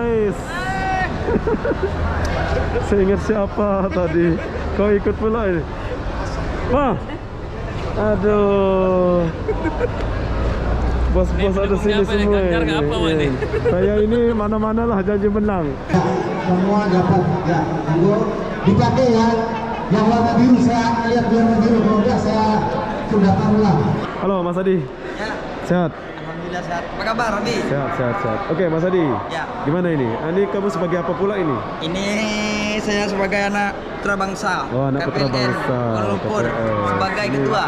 Ais. Saya ingat siapa tadi. Kau ikut pula ini. Wah. Aduh. Bos-bos ada sini semua ini. Saya ini mana-mana lah janji menang. Semua dapat ya. Dipakai ya. Yang warna biru saya lihat warna biru. Kalau enggak saya sudah ulang. Halo Mas Adi. Ya. Sehat? Alhamdulillah sehat. Apa kabar, Abi? Sehat. Oke, Mas Adi. Ya. Gimana ini? Ini kamu sebagai apa pula ini? Ini saya sebagai anak putra bangsa. Oh, anak putra KPLN, bangsa. Kuala Lumpur KPLN. sebagai Ini- ketua.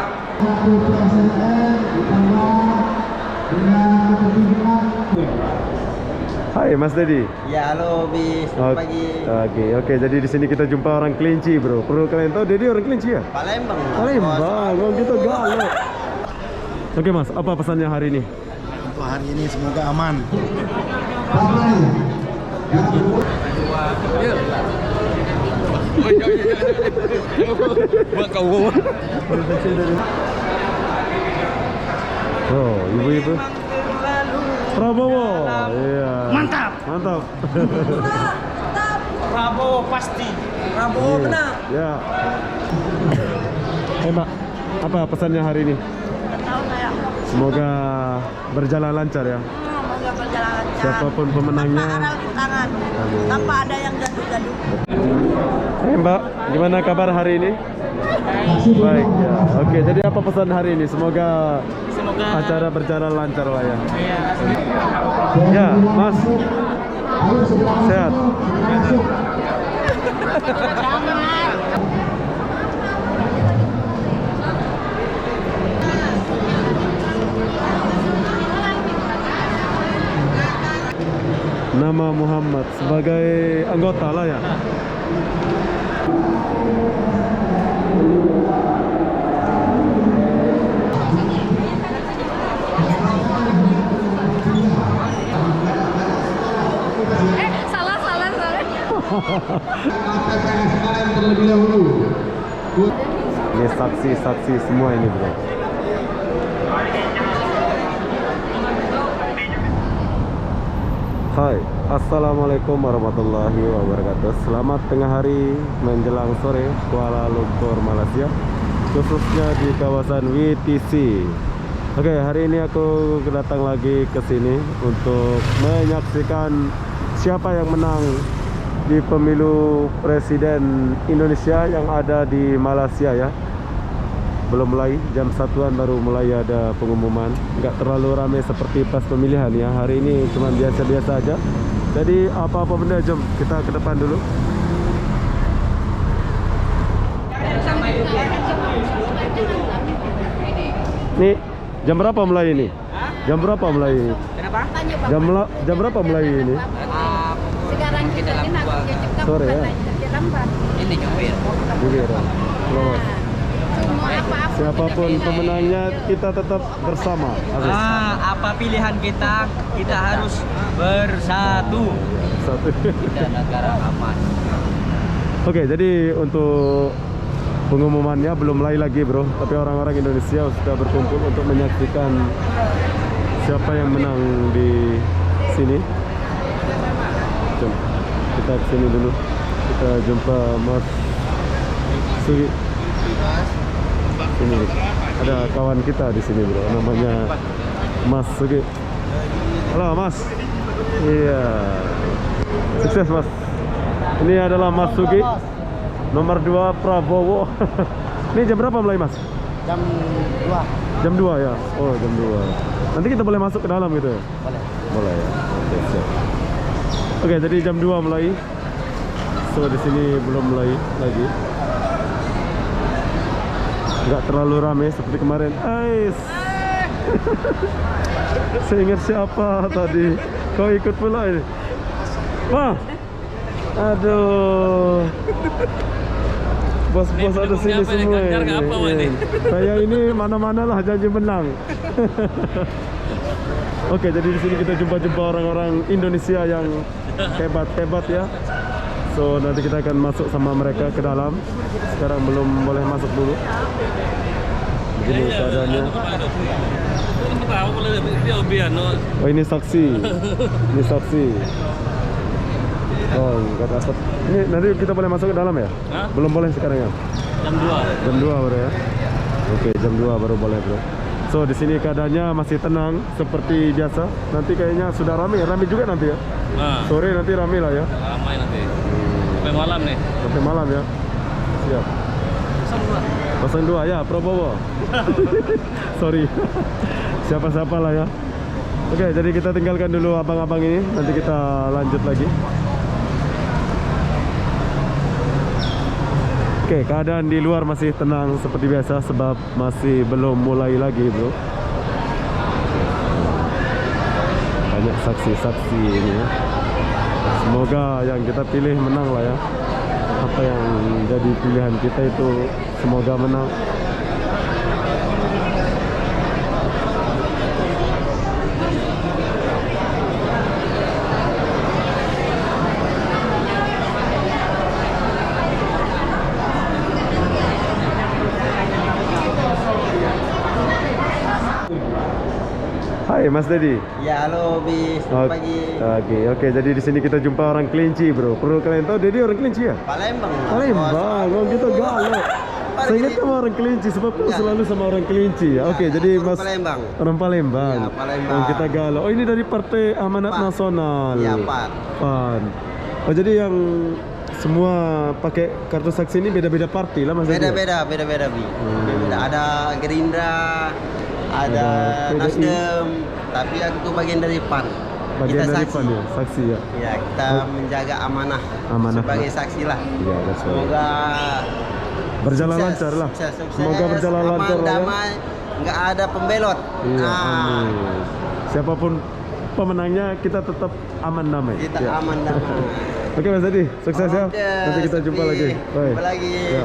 Hai Mas Dedi. Ya, halo, Bi. Selamat pagi. Oke. Jadi di sini kita jumpa orang Kelinci, bro. Perlu kalian tahu, Dedi orang Kelinci ya? Palembang. Palembang, oh gitu galau. Oke Mas, apa pesannya hari ini? Untuk hari ini semoga aman. Oh, ibu-ibu. Prabowo. Iya. Mantap. Prabowo pasti. Prabowo Iya. menang. Ya. Mbak, apa pesannya hari ini? Tahu saya. Semoga berjalan lancar ya. Semoga berjalan lancar. Siapapun pemenangnya. Tanpa ada rintangan. Amin. Tanpa ada yang gaduh-gaduh. Mbak, gimana kabar hari ini? Baik ya. Oke, jadi apa pesan hari ini? Semoga acara berjalan lancar lah ya. Ya, Mas. Sehat. Nama Muhammad sebagai anggota lah ya. Salah. Terlebih dahulu. Ini saksi-saksi semua ini bro. Hai, assalamualaikum warahmatullahi wabarakatuh. Selamat tengah hari menjelang sore Kuala Lumpur, Malaysia, khususnya di kawasan WTC. Oke, hari ini aku datang lagi ke sini untuk menyaksikan siapa yang menang di pemilu presiden Indonesia yang ada di Malaysia ya. Belum mulai, jam 1-an baru mulai ada pengumuman. Nggak terlalu ramai seperti pas pemilihan ya. Hari ini cuma biasa-biasa aja. Jadi apa-apa benda, jom kita ke depan dulu. Nih, jam berapa mulai ini? Jam berapa mulai ini? Kenapa? Jam berapa mulai ini? Sekarang kita Sore ya? Ini nyopir. Jujur ya. Selamat. Semua apa-apa. Siapapun pemenangnya kita tetap bersama. Habis. Apa pilihan kita? Kita harus bersatu. Satu. Kita negara aman. Oke, jadi untuk pengumumannya belum mulai lagi bro, tapi orang-orang Indonesia sudah berkumpul untuk menyaksikan siapa yang menang di sini. Jom, kita kesini dulu. Kita jumpa Mas Sugi. Ini ada kawan kita di sini bro, namanya Mas Sugi. Halo Mas. Iya. Sukses Mas. Ini adalah Mas Sugi. Nomor 2 Prabowo. Ini jam berapa mulai Mas? Jam 2. Jam 2 ya? Oh jam 2. Nanti kita boleh masuk ke dalam gitu ya? Boleh. Boleh ya? Oke siap. Oke, jadi jam 2 mulai. So di sini belum mulai lagi. Nggak terlalu ramai seperti kemarin. Ais. Saya ingat siapa tadi. Kau ikut pula ini. Wah. Aduh. Bos-bos ada sini semua ini. Saya ini mana-mana lah janji menang. Oke, jadi di sini kita jumpa orang-orang Indonesia yang hebat-hebat ya. So nanti kita akan masuk sama mereka ke dalam. Sekarang belum boleh masuk dulu. Begini keadaannya. Oh ini saksi. Ini saksi. Oh, nggak dapat. Ini nanti kita boleh masuk ke dalam ya? Hah? Belum boleh sekarang ya? Jam 2. Jam 2 baru ya? Oke, jam 2 baru boleh bro. So di sini keadaannya masih tenang seperti biasa. Nanti kayaknya sudah ramai juga nanti ya. Nah, Sore nanti ramai lah ya. ramai nanti. Sampai malam nih. Sampai malam ya. Siap. 02 ya, Prabowo. Sorry. Siapa-siapa lah ya. Oke, jadi kita tinggalkan dulu abang-abang ini. Nanti kita lanjut lagi. Oke, keadaan di luar masih tenang seperti biasa sebab masih belum mulai lagi, bro. Banyak saksi-saksi ini ya. Semoga yang kita pilih menang lah ya. Apa yang jadi pilihan kita itu semoga menang. Hai Mas Dedi. Ya, halo Bis. Selamat pagi. Oke, jadi di sini kita jumpa orang Kelinci, bro. Perlu kalian tahu Dedi orang Kelinci ya? Palembang. Palembang, oh gitu galau. Saya ingat sama orang Kelinci sebab aku selalu sama orang Kelinci ya. Oke, jadi orang Mas Palembang. orang Palembang. Ya, Palembang. Oh, kita galau. Oh, ini dari Partai Amanat PAN. Nasional. Ya, PAN. PAN. Oh, jadi yang semua pakai kartu saksi ini beda-beda parti lah Mas Dedi. Beda-beda Bi. Beda-beda. Ada Gerindra, ada PDI. Nasdem, tapi aku tuh bagian dari PAN. Bagian Kita dari saksi. PAN ya, saksi ya. Ya, kita menjaga amanah, Amanah. sebagai saksi lah. Ya, that's right. Semoga Berjalan sukses, lancar lah. sukses, Semoga berjalan aman, lancar lah ya. damai, nggak ada pembelot. Iya, Nah, amin. Siapapun pemenangnya kita tetap aman damai. kita Ya. aman damai. Oke Mas Adi, sukses ya. Oke, Nanti kita jumpa Sepi. lagi. Bye. Jumpa lagi. Ya.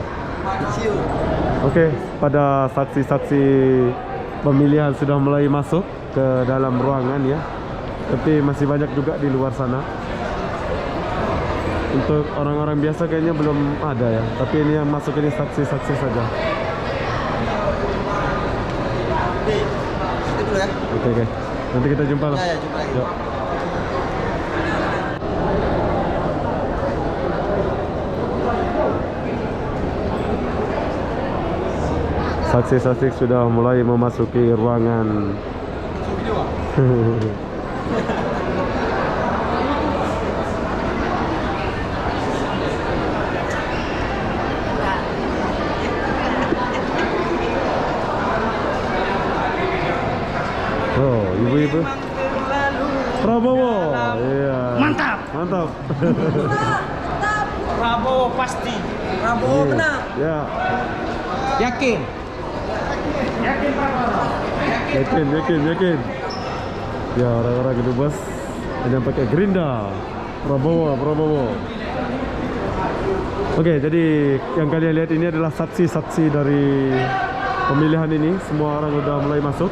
See you. Oke, pada saksi-saksi pemilihan sudah mulai masuk ke dalam ruangan ya. Tapi masih banyak juga di luar sana. Untuk orang-orang biasa kayaknya belum ada ya. Tapi ini yang masuk ini saksi-saksi saja. Itu dulu ya. Oke. Nanti kita jumpa lah. Ya, jumpa lagi. Ya. Saksi-saksi sudah mulai memasuki ruangan. Oh, ibu-ibu. Prabowo. Iya. Mantap. Mantap. Prabowo pasti. Prabowo Iya. menang. Ya. Yakin. Yakin. Ya, orang-orang itu bos yang pakai Gerindra. Prabowo. Oke, jadi yang kalian lihat ini adalah saksi-saksi dari pemilihan ini. Semua orang udah mulai masuk.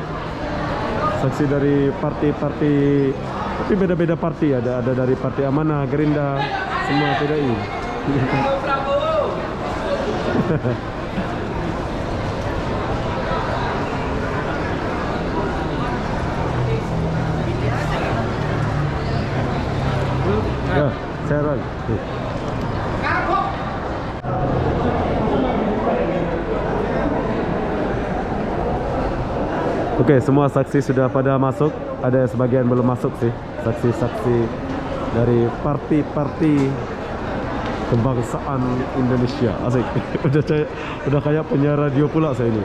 Saksi dari parti-parti, tapi beda-beda parti. Ada dari Partai Amanah, Gerindra, semua PDI. Ya, saya Ron. Oke, semua saksi sudah pada masuk. Ada sebagian belum masuk sih. Saksi-saksi dari parti-parti kebangsaan Indonesia. Asik. udah kayak penyiar radio pula saya ini.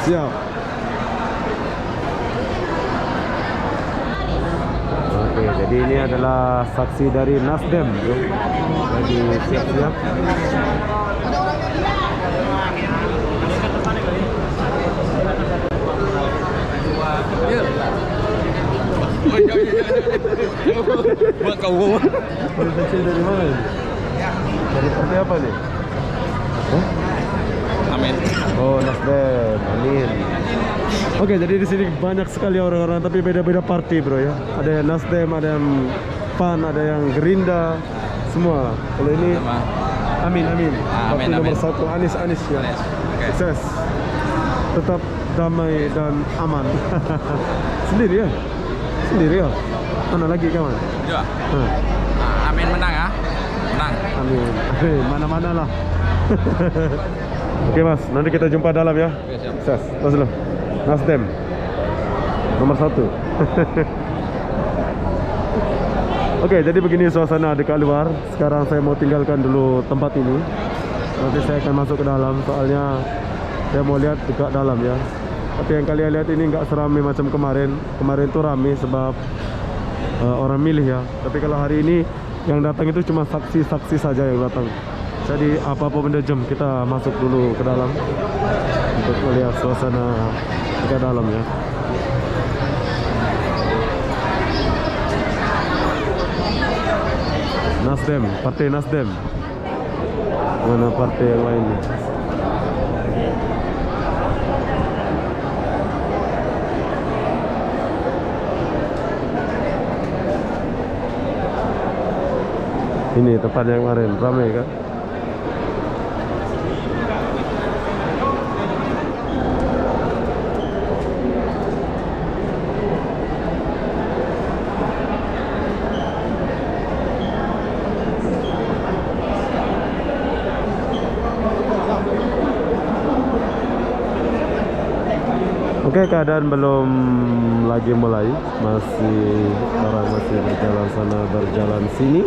Siap. Oke, jadi ini adalah saksi dari Nasdem, bro. Jadi siap-siap. Buat kau. Saksi dari mana ini? Dari partai apa nih? Hah? Amin. Oh, Nasdem, amin. Oke, jadi di sini banyak sekali orang-orang, tapi beda-beda parti, bro ya. Ada yang Nasdem, ada yang PAN, ada yang Gerindra, semua. Kalau ini, amin. Parti nomor Amin. 1 Anies ya. Anies, oke. Sukses. tetap damai dan aman. Sendiri ya? Sendiri ya? Mana lagi kawan? Ya. Hmm. Amin menang ya. Menang. Amin. Mana-mana lah. Oke mas, nanti kita jumpa dalam ya. Oke, siap. Sukses. Terus dulu. Nasdem nomor 1. Oke, jadi begini suasana dekat luar. Sekarang saya mau tinggalkan dulu tempat ini. Nanti saya akan masuk ke dalam. Soalnya saya mau lihat dekat dalam ya. Tapi yang kalian lihat ini nggak seramai macam kemarin. Kemarin tuh ramai sebab orang milih ya. Tapi kalau hari ini yang datang itu cuma saksi-saksi saja yang datang. Jadi apa-apa benda jam kita masuk dulu ke dalam untuk melihat suasana dekat dalam ya. Nasdem, partai Nasdem. Mana partai yang lainnya? Ini tempat yang kemarin ramai kan? Oke, keadaan belum lagi mulai, orang masih berjalan sana berjalan sini.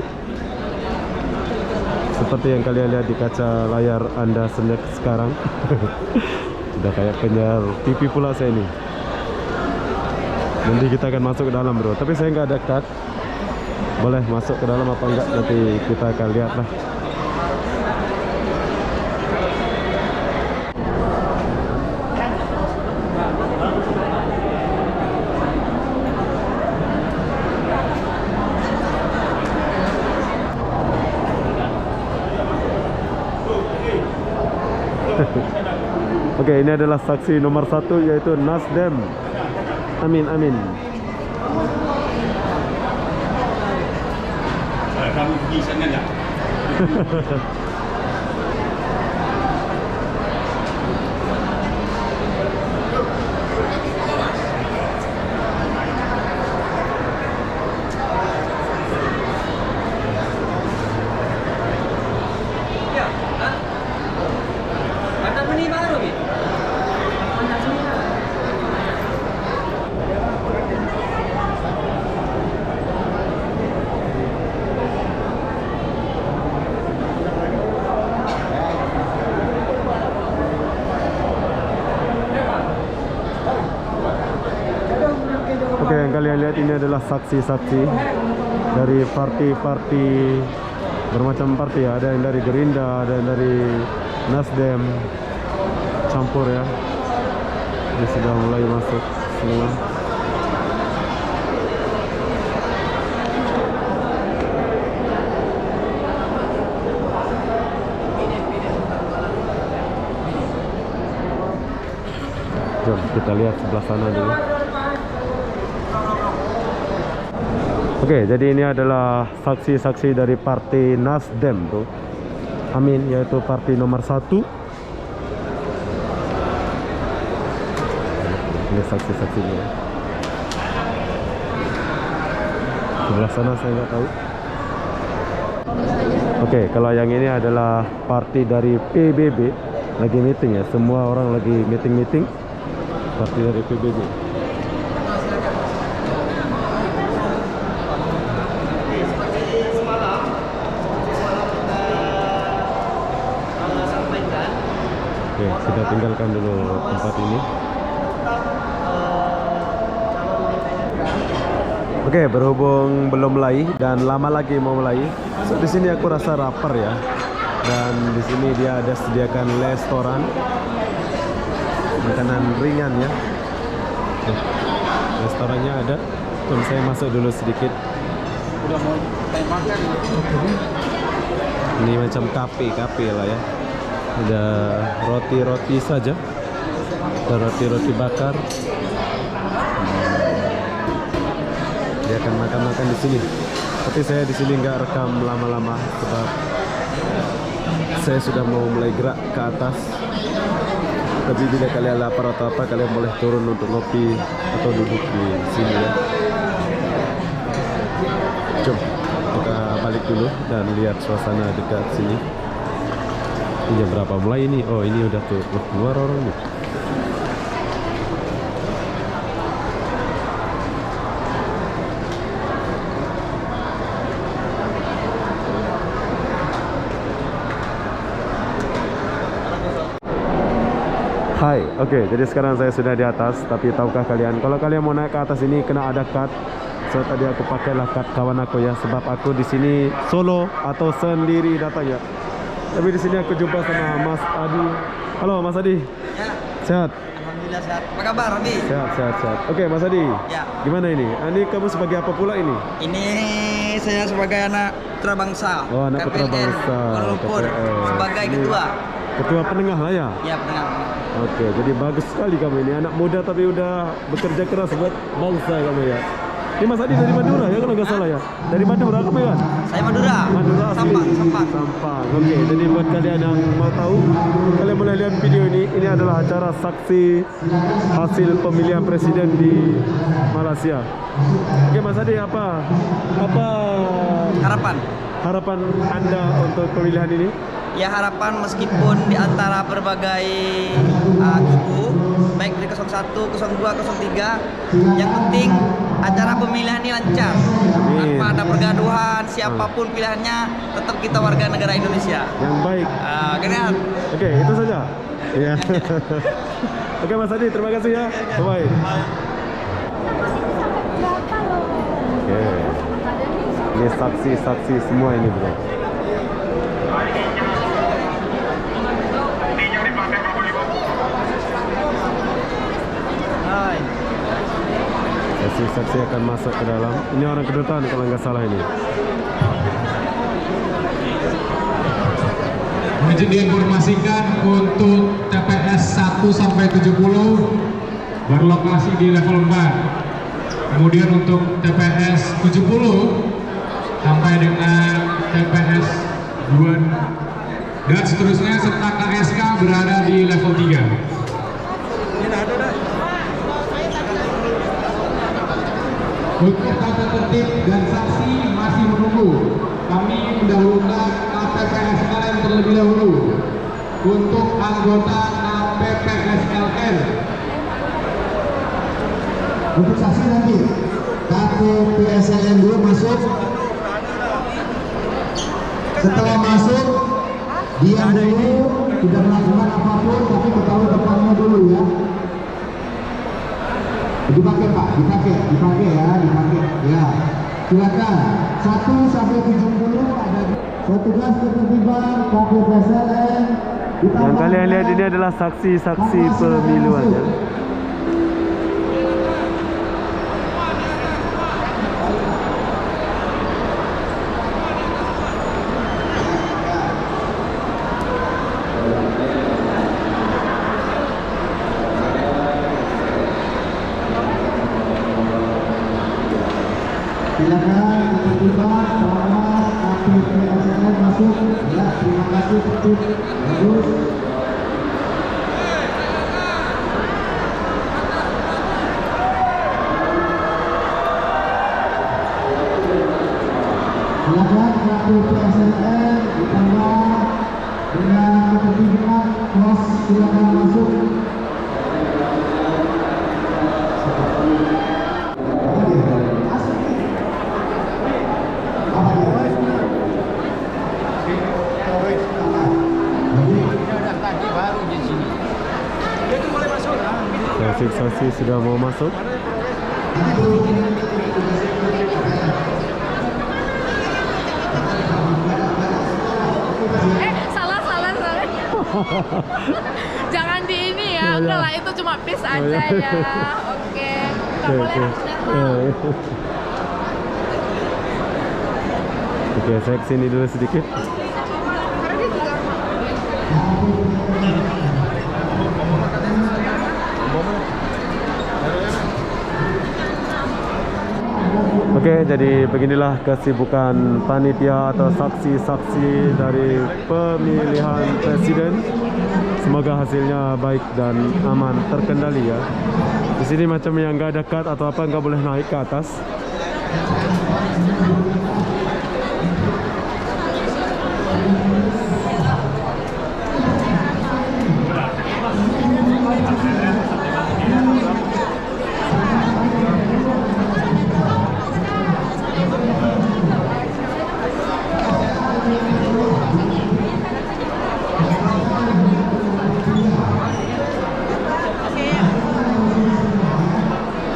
Seperti yang kalian lihat di kaca layar Anda sekarang. Sudah kayak penyiar TV pula saya ini. Nanti kita akan masuk ke dalam bro, tapi saya nggak ada kad. Boleh masuk ke dalam apa enggak, nanti kita akan lihat lah. Oke, ini adalah saksi nomor 1 yaitu Nasdem. Amin, amin. Kamu bisa enggak? Oke, yang kalian lihat ini adalah saksi-saksi dari parti-parti, bermacam parti ya. Ada yang dari Gerindra, ada yang dari Nasdem, campur ya. Ini sudah mulai masuk semua. Jom kita lihat sebelah sana dulu. Oke, jadi ini adalah saksi-saksi dari partai Nasdem bro. Amin, yaitu partai nomor 1. Ini saksi-saksinya. Sebelah sana saya nggak tahu. Oke, kalau yang ini adalah partai dari PBB. Lagi meeting ya, semua orang lagi meeting-meeting. Partai dari PBB. Oke, kita tinggalkan dulu tempat ini. Oke, berhubung belum mulai dan lama lagi mau mulai, so di sini aku rasa lapar ya. Dan di sini dia ada sediakan restoran makanan ringan ya. Restorannya ada. Tunggu saya masuk dulu sedikit. Udah mau makan. Ini macam kafe lah ya. Ada roti-roti saja. Ada roti-roti bakar. Dia akan makan-makan di sini. Tapi saya di sini nggak rekam lama-lama sebab saya sudah mau mulai gerak ke atas. Tapi bila kalian lapar atau apa, kalian boleh turun untuk ngopi atau duduk di sini ya. Jom kita balik dulu dan lihat suasana dekat sini. Ini jam berapa mulai ini? Oh, ini udah tuh keluar orang nih. Hai, oke, jadi sekarang saya sudah di atas. Tapi tahukah kalian, kalau kalian mau naik ke atas ini kena ada card. So tadi aku pakailah card kawan aku ya, sebab aku di sini solo atau sendiri datang ya. Tapi di sini aku jumpa sama Mas Adi. Halo Mas Adi. Ya, Sehat? alhamdulillah sehat. Apa kabar, Robi? Sehat. Oke, Mas Adi. Ya. Gimana ini? Ini kamu sebagai apa pula ini? Ini saya sebagai anak putra bangsa. Oh, anak putra KPN, bangsa, Kuala Lumpur, KPN. sebagai Ini ketua. Ketua penengah lah ya. Ya, pendengar. Oke, jadi bagus sekali kamu ini, anak muda tapi udah bekerja keras buat bangsa kamu ya. Ini Mas Adi dari Madura ya kalau nggak salah ya. Dari Madura kamu ya? Saya Madura. Madura asli. Sampang. Sampang. Oke, jadi buat kalian yang mau tahu, kalian boleh lihat video ini. Ini adalah acara saksi hasil pemilihan presiden di Malaysia. Oke, Mas Adi, apa harapan Anda untuk pemilihan ini? Ya, harapan meskipun di antara berbagai kubu, baik dari 01, 02, 03, yang penting acara pemilihan ini lancar. Amin. Tanpa ada pergaduhan, siapapun pilihannya, tetap kita warga negara Indonesia. Yang baik. Kemudian, Oke, itu saja. Ya. Oke, Mas Adi, terima kasih ya. Bye. Oke. Ini saksi-saksi semua ini, bro. Saksi akan masuk ke dalam. Ini orang kedutaan kalau nggak salah ini. Izin diinformasikan untuk TPS 1 sampai 70 berlokasi di level 4. Kemudian untuk TPS 70 sampai dengan TPS 2 dan seterusnya serta KSK berada di level 3. Untuk tata tertib dan saksi masih menunggu. Kami mendahulukan KPPSLN terlebih dahulu. Untuk anggota KPPSLN. Untuk saksi nanti KPPSLN dulu masuk. Setelah masuk, diam dulu, tidak melakukan apapun, tapi ketahui depannya dulu ya. Dipakai Pak, dipakai ya. Silakan. 1 sampai 70 ada petugas ketertiban KPPSLN. Yang kalian lihat ini adalah saksi-saksi pemiluan ya. Silakan ketertiban selama KPPSLN masuk. Ya, terima kasih tertib. Bagus. Silakan KPPSLN ditambah dengan ketertiban pos, silakan masuk. Saksi sudah mau masuk. Salah. Jangan di ini ya. Enggak lah, itu cuma piece aja ya. Oke. Nggak boleh harusnya. Oke, saya kesini dulu sedikit. Oke, Oke, jadi beginilah kesibukan panitia atau saksi-saksi dari pemilihan presiden. Semoga hasilnya baik dan aman, terkendali ya. Di sini macam yang nggak ada cut atau apa nggak boleh naik ke atas.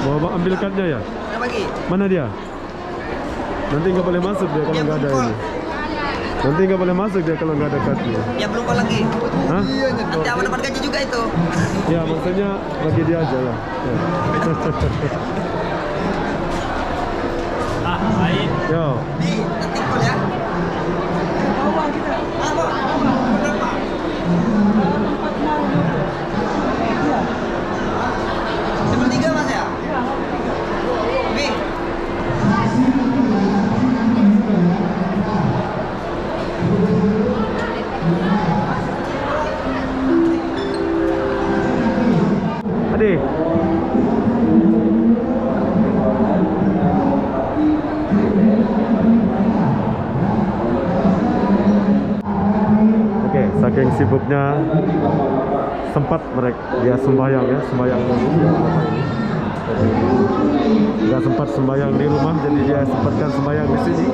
Mau ambil cutnya ya? Udah bagi. Mana dia? Nanti nggak boleh masuk dia kalau Dia nggak ada belum ini. Nanti nggak boleh masuk dia kalau nggak ada cutnya. Ya belum call lagi. Hah? Nanti aman dapat gaji juga itu. Ya maksudnya bagi dia aja lah. Ya. Yo. Di nanti call ya. Sepertiga mas ya? Bi. Adi. Oke, saking sibuknya sempat mereka dia sembahyang ya, sembahyang dulu ya Bapak ini. Nggak sempat sembahyang di rumah, jadi dia sempatkan sembahyang di sini.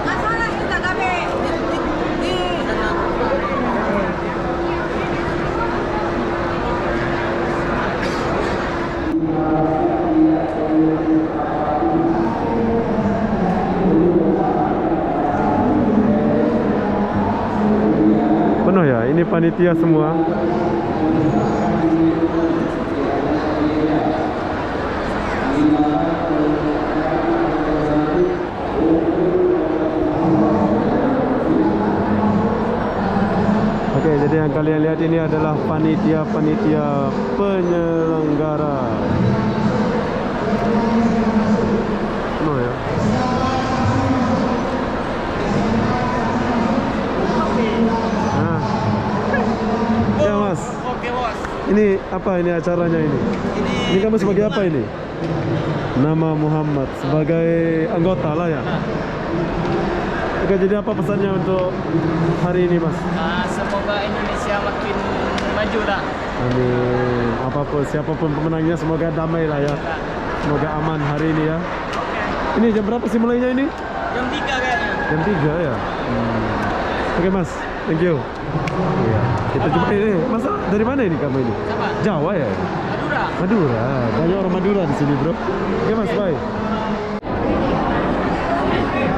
Masalah kita kami di Penuh ya, ini panitia semua. Oke, jadi yang kalian lihat ini adalah panitia-panitia penyelenggara. Penuh ya. Nah. Ya mas. Oke bos. Ini apa ini acaranya ini? Ini kamu sebagai apa ini? Nama Muhammad sebagai anggota lah ya. Oke, jadi apa pesannya untuk hari ini mas? Semoga Indonesia makin maju lah. Amin. Apapun siapapun pemenangnya semoga damai lah ya. Semoga aman hari ini ya. Ini jam berapa sih mulainya ini? Jam 3 kayaknya. Jam 3 ya. Oke mas, thank you. Iya. Kita jumpa ini. Masa dari mana ini kamu ini? Siapa? Jawa ya? Madura. Madura. Banyak orang Madura di sini bro. Oke mas, bye.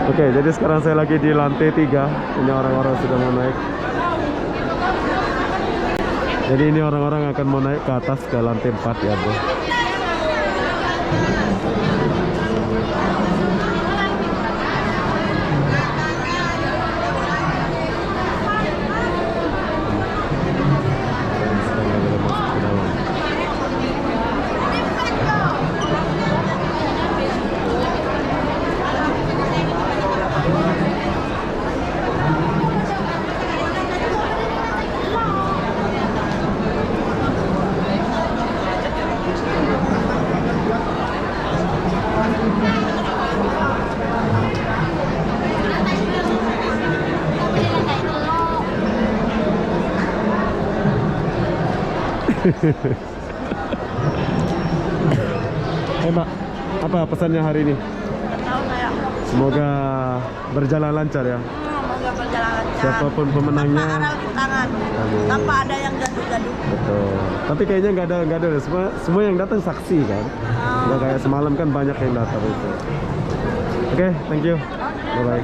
Oke, jadi sekarang saya lagi di lantai 3. Ini orang-orang sudah mau naik. Jadi ini orang-orang akan mau naik ke atas ke lantai 4 ya bro. Mbak, apa pesannya hari ini? tahu saya. Semoga berjalan lancar ya. Semoga berjalan lancar. Siapapun pemenangnya. Tanpa ada tangan. Amin. Tanpa ada yang gaduh-gaduh. Betul. Tapi kayaknya nggak ada. Semua yang datang saksi kan. Nggak kayak semalam kan banyak yang datang itu. Oke, thank you. Bye bye.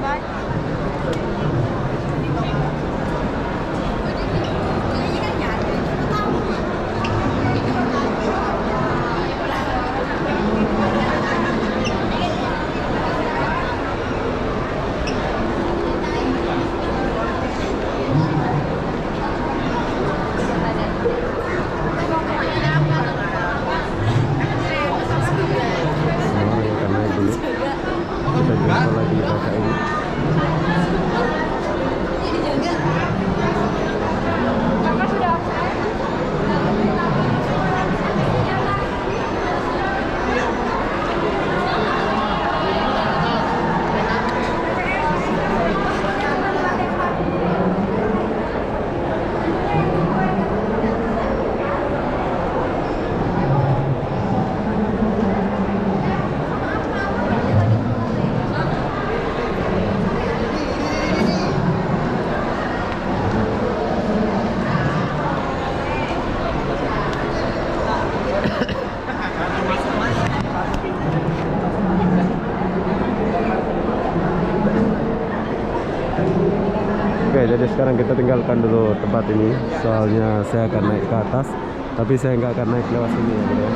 jadi sekarang kita tinggalkan dulu tempat ini. Soalnya saya akan naik ke atas, tapi saya nggak akan naik lewat sini ya, bro.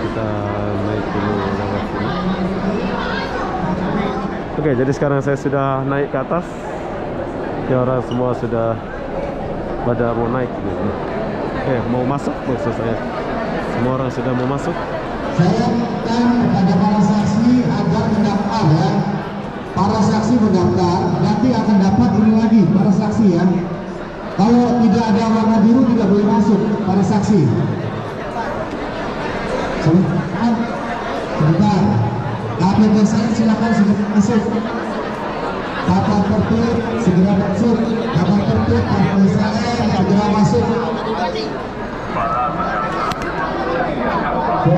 Kita naik dulu lewat sini. Oke, jadi sekarang saya sudah naik ke atas. Ya, orang semua sudah pada mau naik gitu. Mau masuk maksud saya. Semua orang sudah mau masuk. Saya minta kepada para saksi agar mendaftar ya. Para saksi mendaftar, nanti akan dapat ini lagi para saksi ya. Kalau tidak ada warna biru tidak boleh masuk para saksi. Sebentar. KPP saya silakan segera masuk. Kapal tertib segera masuk. Kapal tertib KPP saya segera masuk.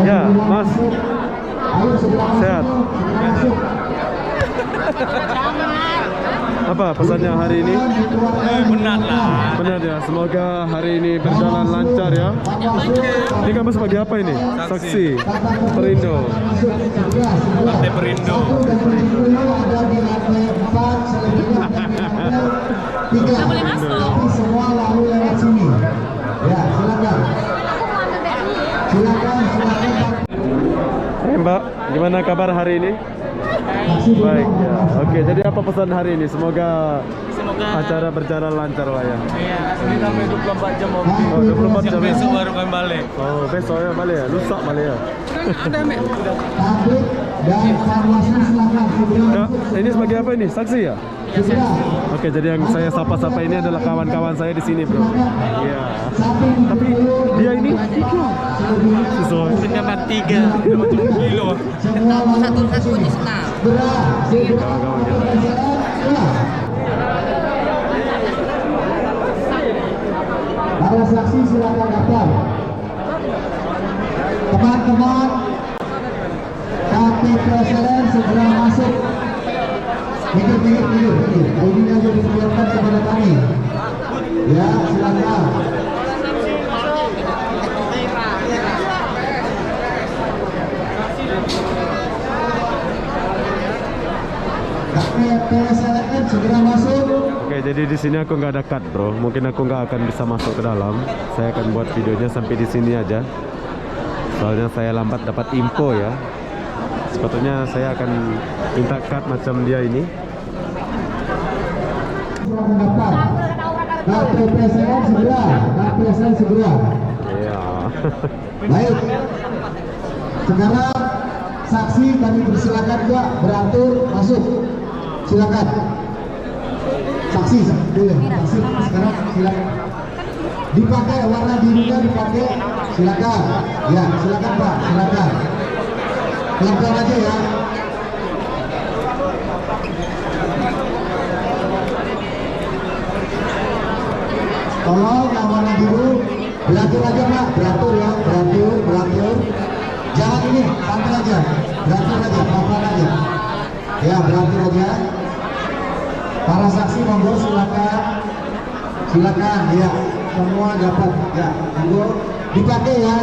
Ya, Mas. Ayo segera masuk. Sehat. Segera masuk. Apa pesannya hari ini? Benar lah. Benar ya, semoga hari ini berjalan lancar ya. Ini kamu sebagai apa ini? Saksi Perindo. Partai Perindo. Nggak boleh masuk. Tapi semua lalu lewat sini. Ya, silakan. Silakan. Mbak, gimana kabar hari ini? Baik ya. Oke, jadi apa pesan hari ini? Semoga acara berjalan lancar lah ya. Iya, ini sampai 24 jam oke. Oh, 24 jam. Besok baru kami balik. Oh, besok ya balik ya. Lusa balik ya. Tablik dan farmasi silakan. Ya, ini sebagai apa ini? Saksi ya? Oke, jadi yang saya sapa-sapa ini adalah kawan-kawan saya di sini, bro. Iya. Tapi dia ini sesuai Penyaman 3 kilo. Satu-satu di sana. kawan-kawan kita. Para saksi silakan daftar. Teman-teman KPPSLN segera masuk. Minggir. Ini aja diperlihatkan kepada kami. Ya, silakan. KPPSLN segera masuk. Oke, jadi di sini aku nggak ada cut, bro. Mungkin aku nggak akan bisa masuk ke dalam. Saya akan buat videonya sampai di sini aja. Soalnya saya lambat dapat info ya. Sepatutnya saya akan minta cut macam dia ini. Silakan daftar. KPPSLN segera. Iya. Baik. Sekarang saksi kami persilakan juga beratur masuk. Silakan. Saksi boleh. Saksi sekarang silakan. Dipakai warna birunya dipakai. Silakan. Ya, silakan Pak. Silakan. Pelan-pelan aja ya. Tolong yang warna biru beratur aja Pak, beratur ya, beratur. Jangan ini, santai aja, beratur aja, pelan-pelan aja. Ya, beratur aja. Para saksi monggo silakan ya, semua dapat ya, monggo dipakai ya.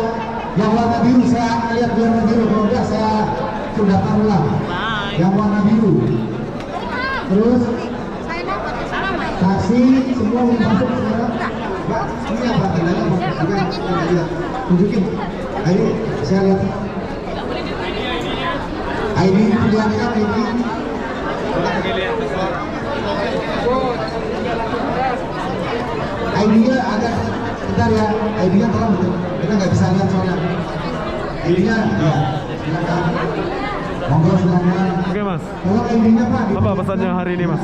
Yang warna biru saya lihat warna biru, kalau enggak saya sudah ulang. Yang warna biru. Terus saksi semua mau masuk sekarang. Mbak, ini apa tandanya? Tunjukin. Ini saya lihat. ID perlihatkan ID. ID-nya ada, bentar ya. ID-nya tolong betul. Kita nggak bisa lihat soalnya. ID-nya, ya. Silakan. Monggo silakan. Oke, Mas. Tolong ID-nya Pak. Apa pesannya hari ini, Mas?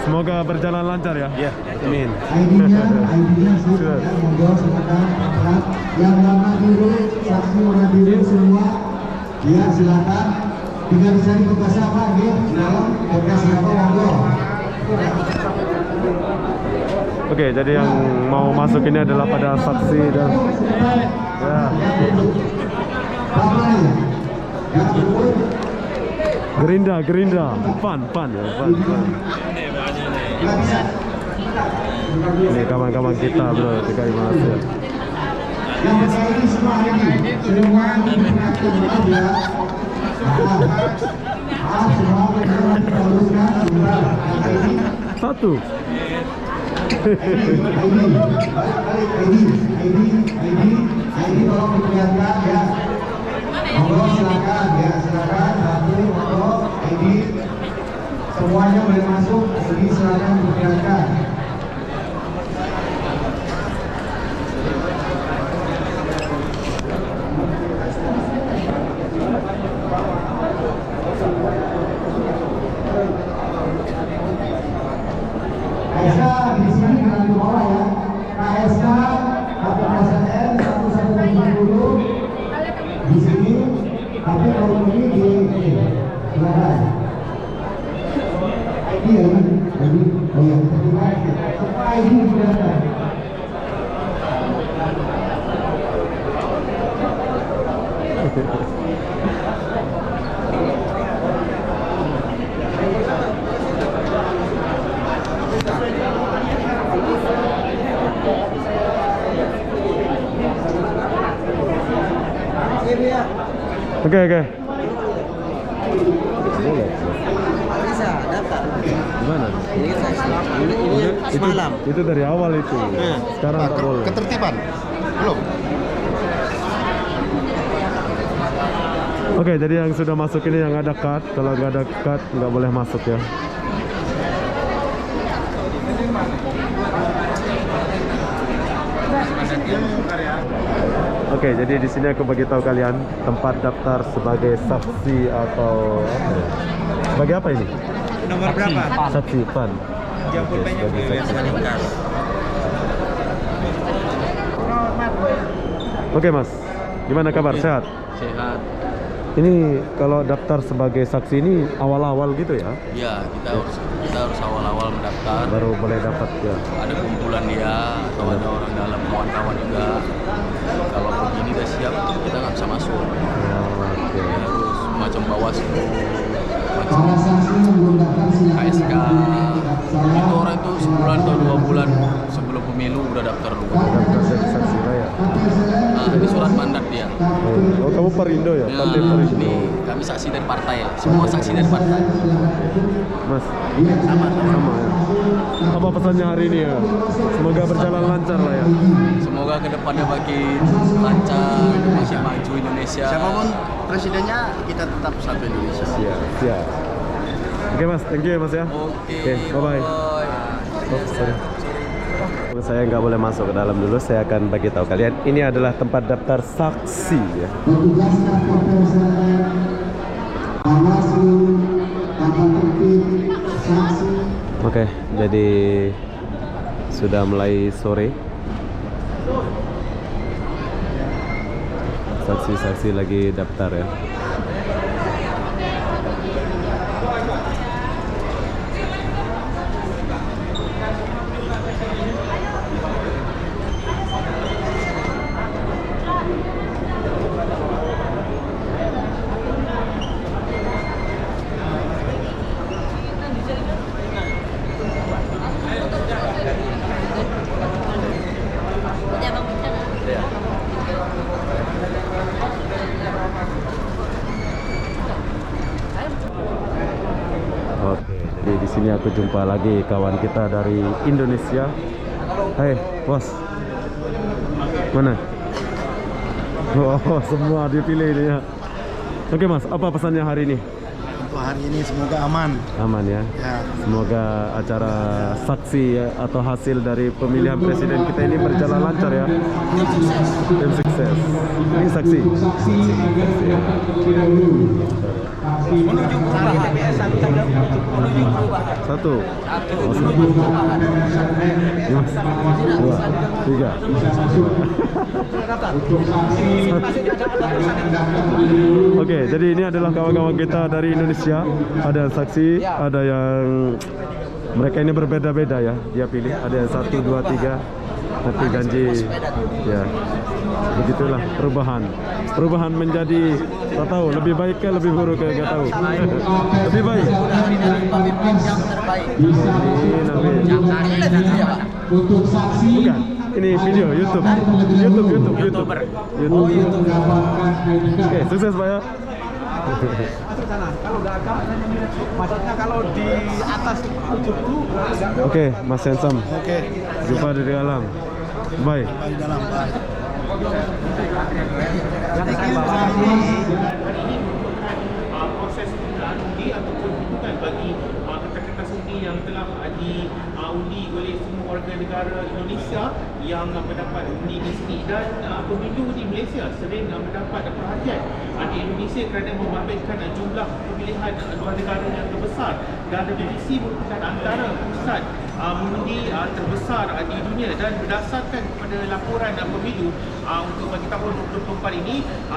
Semoga berjalan lancar ya. Ya, amin. ID-nya sudah ya, monggo silakan. Yang warna biru, saksi warna biru semua. Ya, silakan. Tinggal bisa dibuka siapa gitu. Dalam buka siapa monggo. Oke, jadi yang mau masuk ini adalah pada saksi dan ya. Gerindra, pan ya, pan. Ini kawan-kawan kita, bro, TKI Malaysia. Yang pertama ini semua ini semua diperhatikan aja. Semua teruskan ini Satu. ID tolong diperlihatkan ya. Monggo silakan ya, silakan satu monggo ID. Semuanya boleh masuk, ID silakan diperlihatkan. KSK di sini dengan di bawah ya. KSK atau KSN 1170 di sini, tapi kalau ini di silakan. ID ya, ID. Oh ya, semua ID silakan. Oke. Bisa daftar. Gimana? Ini semalam. Itu dari awal itu. Sekarang nggak boleh. Ketertiban belum. Oke, jadi yang sudah masuk ini yang ada card. Kalau nggak ada card nggak boleh masuk ya. Oke, jadi di sini aku bagi tahu kalian tempat daftar sebagai saksi atau apa ya? Sebagai apa ini? Nomor berapa? Saksi PAN. Oke, sebagai saksi. Oke Mas, gimana kabar? Sehat? Sehat. Ini kalau daftar sebagai saksi ini awal-awal gitu ya? Ya, kita harus awal-awal mendaftar. Baru boleh dapat ya. Ada kumpulan dia atau ada orang dalam kawan-kawan juga. Kalau begini udah siap, kita nggak bisa masuk. Oke. Terus macam Bawaslu, macam Para saksi yang belum daftar silakan. KSK. Itu orang itu sebulan atau 2 bulan sebelum pemilu udah daftar dulu. Daftar jadi saksi raya. Nah, ini surat mandat dia. Oh, kamu Perindo ya? Ya, Partai Perindo. ini kami saksi dari partai ya. Semua saksi dari partai. Mas, Sama. sama ya. Apa pesannya hari ini ya? Semoga berjalan lancar lah ya. Semoga kedepannya makin lancar, makin maju Indonesia. Siapapun presidennya, kita tetap satu Indonesia. Siap. Oke Mas, thank you ya Mas ya. Oke, bye-bye. Oh, sorry. Saya nggak boleh masuk ke dalam dulu. Saya akan bagi tahu kalian. Ini adalah tempat daftar saksi ya. Petugas Kapolres silakan. Bawaslu, tata tertib, saksi. Oke, jadi sudah mulai sore. Saksi-saksi lagi daftar ya. Oke, jadi di sini aku jumpa lagi kawan kita dari Indonesia. Hai, bos. Mana? Oh, semua dipilih ini ya. Oke Mas, apa pesannya hari ini? Untuk hari ini semoga aman. Aman ya. Ya, Semoga acara saksi ya, atau hasil dari pemilihan presiden kita ini berjalan lancar ya. Tim sukses. Ini saksi. Saksi agar mendaftar terlebih dahulu. Menuju perubahan TPS menuju perubahan. Satu. Oh, satu. Mas. 2, 3. Untuk saksi mendaftar terlebih dahulu. Oke, jadi ini adalah kawan-kawan kita dari Indonesia. Ada saksi, ada yang mereka ini berbeda-beda ya. Dia pilih, ada yang 1, 2, 3. Nanti janji, ya. Begitulah perubahan. Perubahan menjadi, tak tahu lebih baik ke lebih buruk ke nggak tahu. Lebih baik. Bisa untuk saksi Bukan. Ini video YouTube. YouTube. mendapatkan ID card. Oke, sukses Pak ya. Masuk sana. Kalau gagal, maksudnya kalau di atas 70 Oke, Mas Handsome. Oke. Jumpa di dalam. Bye. Di dalam, Pak. Proses undi ataupun dukungan bagi kertas-kertas undi yang telah diundi oleh semua warga negara Indonesia yang mendapat undi di sini, dan pemilu di Malaysia sering mendapat perhatian di Indonesia kerana membabitkan jumlah pemilihan luar negara yang terbesar, dan WTC merupakan antara pusat mengundi terbesar di dunia. Dan berdasarkan kepada laporan pemilu untuk bagi tahun 2024 ini,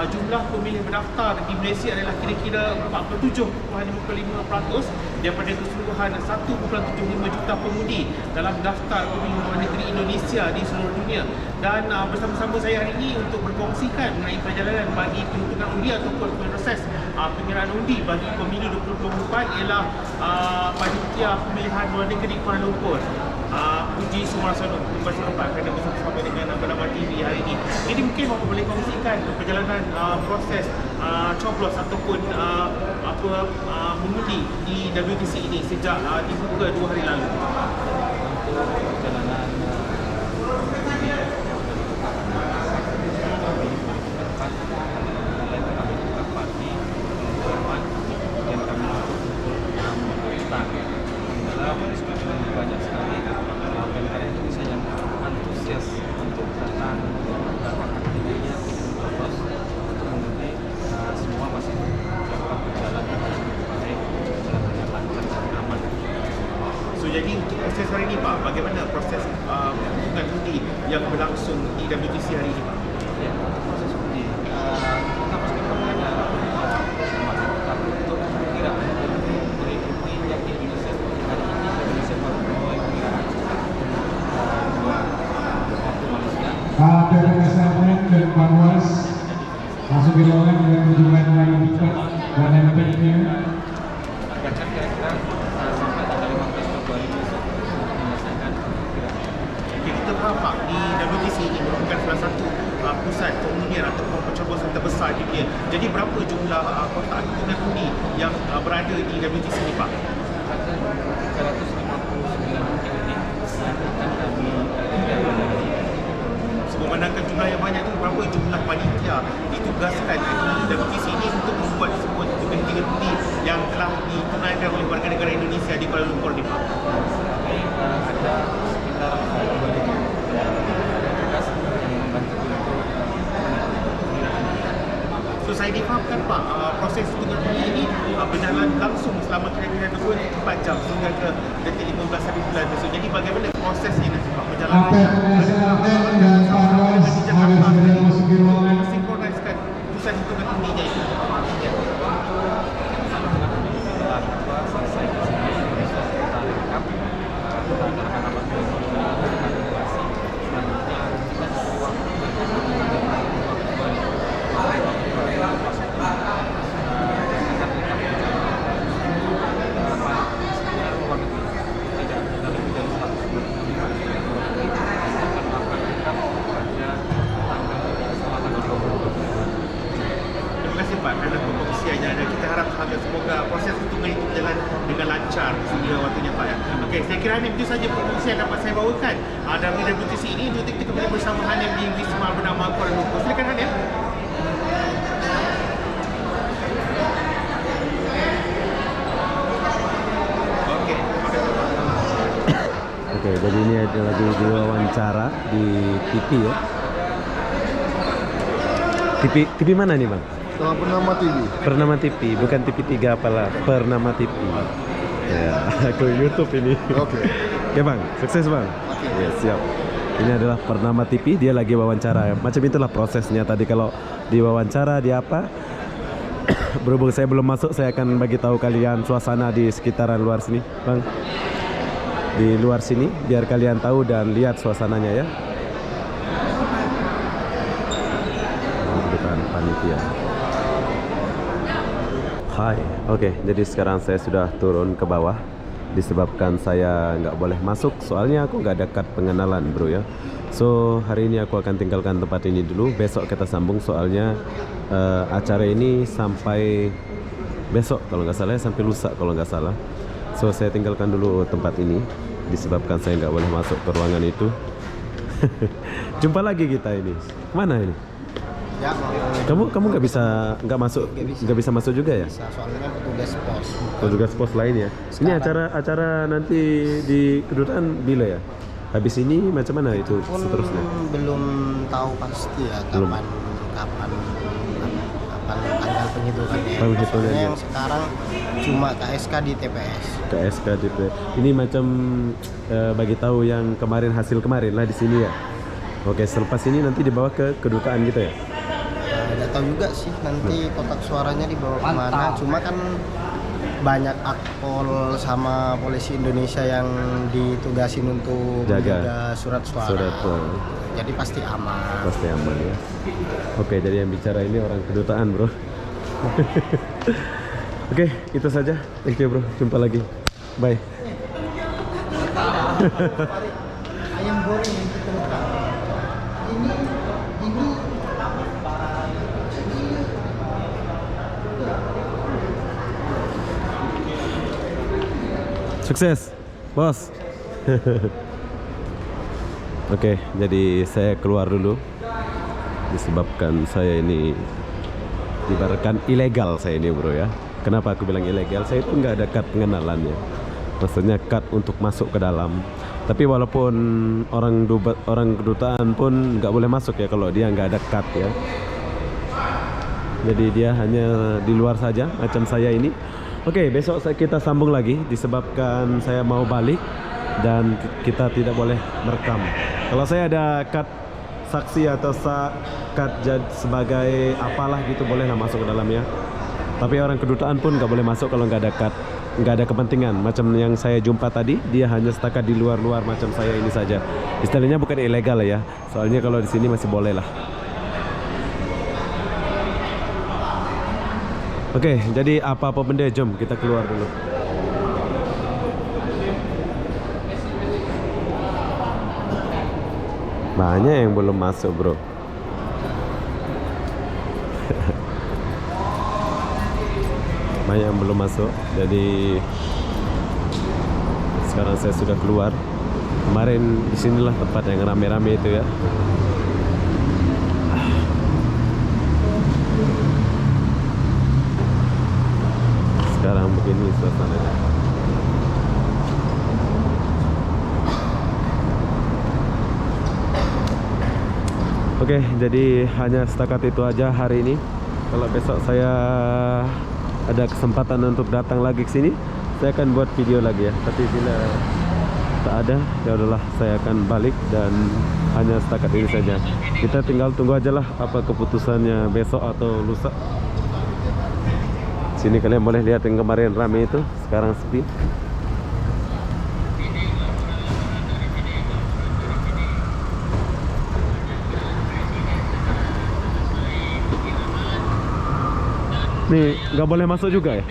jumlah pemilih berdaftar di Malaysia adalah kira-kira 47.55% daripada keseluruhan 1.75 juta pengundi dalam daftar pemilih luar negeri Indonesia di seluruh dunia. Dan bersama-sama saya hari ini untuk berkongsikan mengenai perjalanan bagi penyuntikan undi ataupun proses penyerahan undi bagi pemilu 2024 ialah panitia pemilihan luar negeri Kuala Lumpur, Puji Sumarsono kerana bersama-sama dengan Bernama TV hari ini. Jadi mungkin Bapak boleh kongsikan perjalanan proses coblos ataupun mengundi di WTC ini sejak dibuka 2 hari lalu. Perjalanan banyak sekali warga Indonesia yang antusias untuk datang mendapatkan dirinya terus untuk mengundi. Semua masih dapat berjalan dengan baik, berjalan dengan lancar dan aman. So jadi untuk proses hari ini Pak, bagaimana proses hubungan undi yang berlangsung di WTC hari ini Pak? Ya, proses undi kita meskipun ada semacam untuk perkiraan dari undi yang di Indonesia hari ini, Indonesia baru mulai perkiraan waktu Malaysia. PPSLN dan Panwas langsung dilakukan dengan kunjungan yang cepat dan efektif. Akan kira-kira sampai tanggal 15 Februari besok untuk menyelesaikan perkiraan. Kita faham Pak, di WTC ini merupakan salah satu pusat pengundian ataupun pencoblosan terbesar di dunia. Jadi berapa jumlah kotak dukungan undi yang berada di WTC ini Pak? Ada 359 undi yang akan kami dari Memandangkan jumlah yang banyak itu, berapa jumlah panitia ditugaskan di WTC ini untuk membuat semua tugas-tugas undi yang telah ditunaikan oleh warga negara Indonesia di Kuala Lumpur ni Pak? ada sekitar 2.000 petugas yang membantu untuk So saya difahamkan Pak, proses tugas undi ini berjalan langsung selama kira-kira 24 jam hingga ke detik 15 hari bulan besok. Jadi bagaimana prosesnya nanti Pak berjalan? PPSLN dan Panwas harus segera masuk di ruangan. Sinkroniskan pusat tugas undinya itu. setelah selesai di sini besok kita rekap, kita akan dapat evaluasi. Selanjutnya kita diberi waktu semoga proses hitungan itu berjalan dengan lancar sehingga waktunya Pak ya. Okey, saya kira ini itu saja promosi yang dapat saya bawakan dari WTC ini. Untuk kita kembali bersama Hanif di Wisma Bernama Kuala Lumpur. Silakan Hanif. Okey, terima kasih Pak. Oke, jadi ini ada lagi diwawancara di TV ya. TV mana nih Bang? Pernama TV. Pernama TV, bukan TV3 apalah, Pernama TV. Ya, ke YouTube ini. Oke. Oke Bang, sukses Bang. Ya, siap. Ini adalah Pernama TV, dia lagi wawancara. Macam itulah prosesnya tadi kalau diwawancara dia apa? Berhubung saya belum masuk, saya akan bagi tahu kalian suasana di sekitaran luar sini, Bang. Di luar sini biar kalian tahu dan lihat suasananya ya. Bukan panitia. Hai, oke, jadi sekarang saya sudah turun ke bawah disebabkan saya nggak boleh masuk soalnya aku nggak ada kad pengenalan bro ya. So hari ini aku akan tinggalkan tempat ini dulu, besok kita sambung soalnya acara ini sampai besok kalau nggak salah ya, sampai lusa kalau nggak salah. So saya tinggalkan dulu tempat ini disebabkan saya nggak boleh masuk ke ruangan itu. Jumpa lagi kita ini. Mana ini? Ya, Kamu nggak bisa masuk juga ya? bisa, soalnya kan petugas pos. Petugas pos lain ya. Ini acara nanti di kedutaan bila ya? Habis ini macam mana itu Pun seterusnya? belum tahu pasti ya Belum. kapan tanggal penghitungannya. Penghitungannya. Soalnya yang sekarang cuma KSK di TPS. KSK DP. Ini macam bagi tahu yang hasil kemarin lah di sini ya. Oke, selepas ini nanti dibawa ke kedutaan gitu ya. Nggak tahu juga sih nanti kotak suaranya dibawa kemana. Cuma kan banyak akpol sama polisi Indonesia yang ditugasin untuk menjaga surat suara. Jadi pasti aman. Pasti aman ya. Oke, jadi yang bicara ini orang kedutaan, bro. Oke, itu saja. Thank you, bro. Jumpa lagi. Bye. Ayam goreng yang kita letak. Ini Sukses, bos. Oke, jadi saya keluar dulu disebabkan saya ini ibaratkan ilegal saya ini, bro ya. Kenapa aku bilang ilegal? Saya itu nggak ada kad pengenalannya. Maksudnya kad untuk masuk ke dalam. Tapi walaupun orang kedutaan pun nggak boleh masuk ya kalau dia nggak ada kad ya. Jadi dia hanya di luar saja macam saya ini. Oke, besok kita sambung lagi disebabkan saya mau balik dan kita tidak boleh merekam. Kalau saya ada kad saksi atau kad sebagai apalah gitu bolehlah masuk ke dalam ya. Tapi orang kedutaan pun nggak boleh masuk kalau nggak ada kad, nggak ada kepentingan. Macam yang saya jumpa tadi, dia hanya setakat di luar-luar macam saya ini saja. Istilahnya bukan ilegal ya. Soalnya kalau di sini masih boleh lah. Oke, jadi apa-apa benda, jom kita keluar dulu. Banyak yang belum masuk, bro. Banyak yang belum masuk. Jadi sekarang saya sudah keluar. Kemarin disinilah tempat yang rame-rame itu ya. Sekarang begini suasananya. Oke, jadi hanya setakat itu aja hari ini. Kalau besok saya ada kesempatan untuk datang lagi ke sini, saya akan buat video lagi ya. Tapi bila tak ada, ya udahlah, saya akan balik dan hanya setakat ini saja. Kita tinggal tunggu aja lah apa keputusannya besok atau lusa. Sini kalian boleh lihat yang kemarin rame itu, sekarang sepi. Nih, nggak boleh masuk juga ya?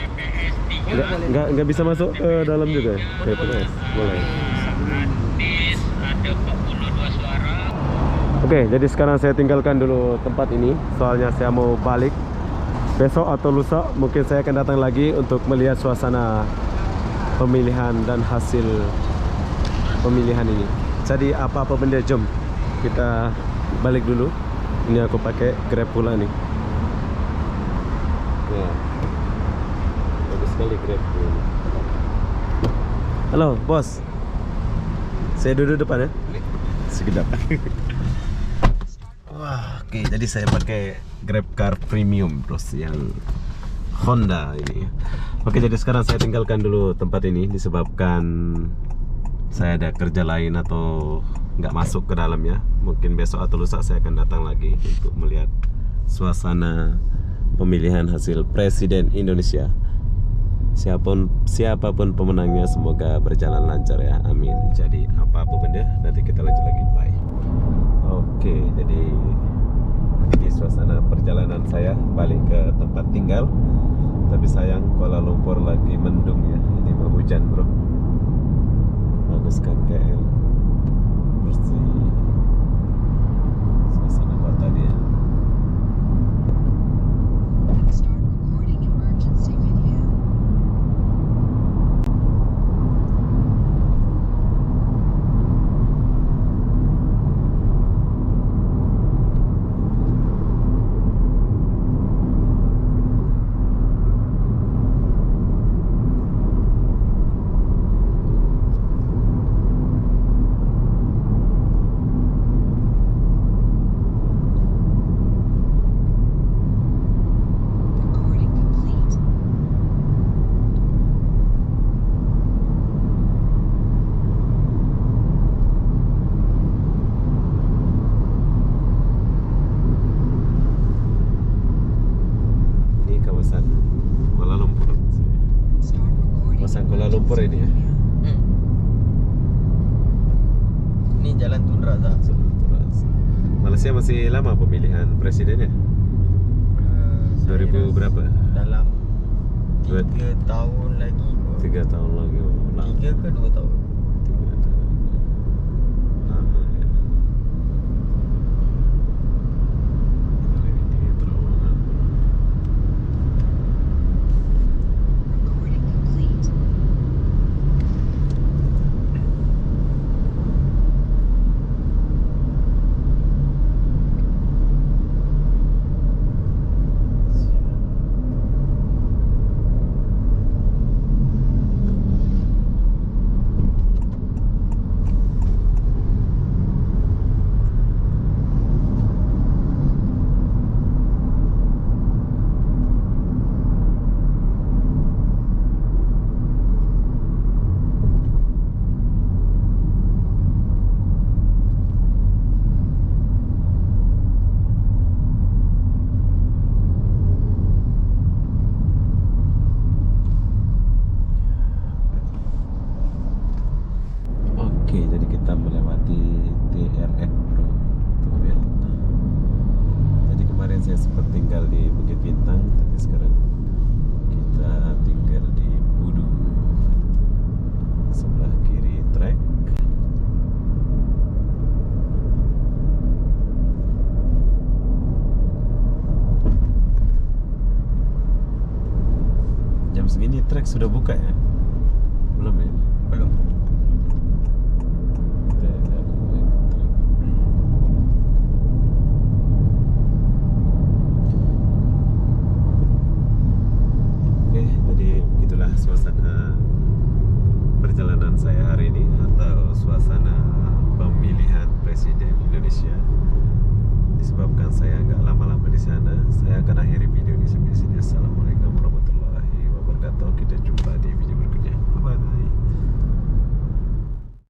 Nggak bisa masuk ke dalam juga ya? TPS, boleh. Oke, jadi sekarang saya tinggalkan dulu tempat ini, soalnya saya mau balik. Besok atau lusa mungkin saya akan datang lagi untuk melihat suasana pemilihan dan hasil pemilihan ini. Jadi apa-apa benda, jom kita balik dulu. Ini aku pakai Grab pula nih. Ya, bagus sekali Grab ini. Halo bos, saya duduk depan ya. Sekedap. Wah, oke, jadi saya pakai Grab Car Premium terus yang Honda ini. Oke, jadi sekarang saya tinggalkan dulu tempat ini disebabkan saya ada kerja lain atau nggak masuk ke dalamnya. Mungkin besok atau lusa saya akan datang lagi untuk melihat suasana pemilihan hasil Presiden Indonesia. Siapapun pemenangnya, semoga berjalan lancar ya, amin. Jadi apa-apa benda, nanti kita lanjut lagi. Bye. Oke, jadi ini suasana perjalanan saya balik ke tempat tinggal. Tapi sayang Kuala Lumpur lagi mendung ya, ini mau hujan bro. Bagus kan KL, bersih suasana kota dia. kawasan Kuala Lumpur ini ya. Ini jalan Tundra tak? Malaysia masih lama pemilihan presidennya? 2000 berapa? Dalam 3 tahun lagi. 3 tahun lagi. 3 ke 2 tahun? 3 tahun. Lama ya. Ini terowongan. Oke, jadi kita melewati TRX Bro. Jadi kemarin saya sempat tinggal di Bukit Bintang, tapi sekarang kita tinggal di Budu. Sebelah kiri trek. Jam segini trek sudah buka ya? Belum ya? Belum. Oke, jadi itulah suasana perjalanan saya hari ini, atau suasana pemilihan presiden Indonesia. Disebabkan saya nggak lama-lama di sana, saya akan akhiri video ini sampai sini. Assalamualaikum warahmatullahi wabarakatuh.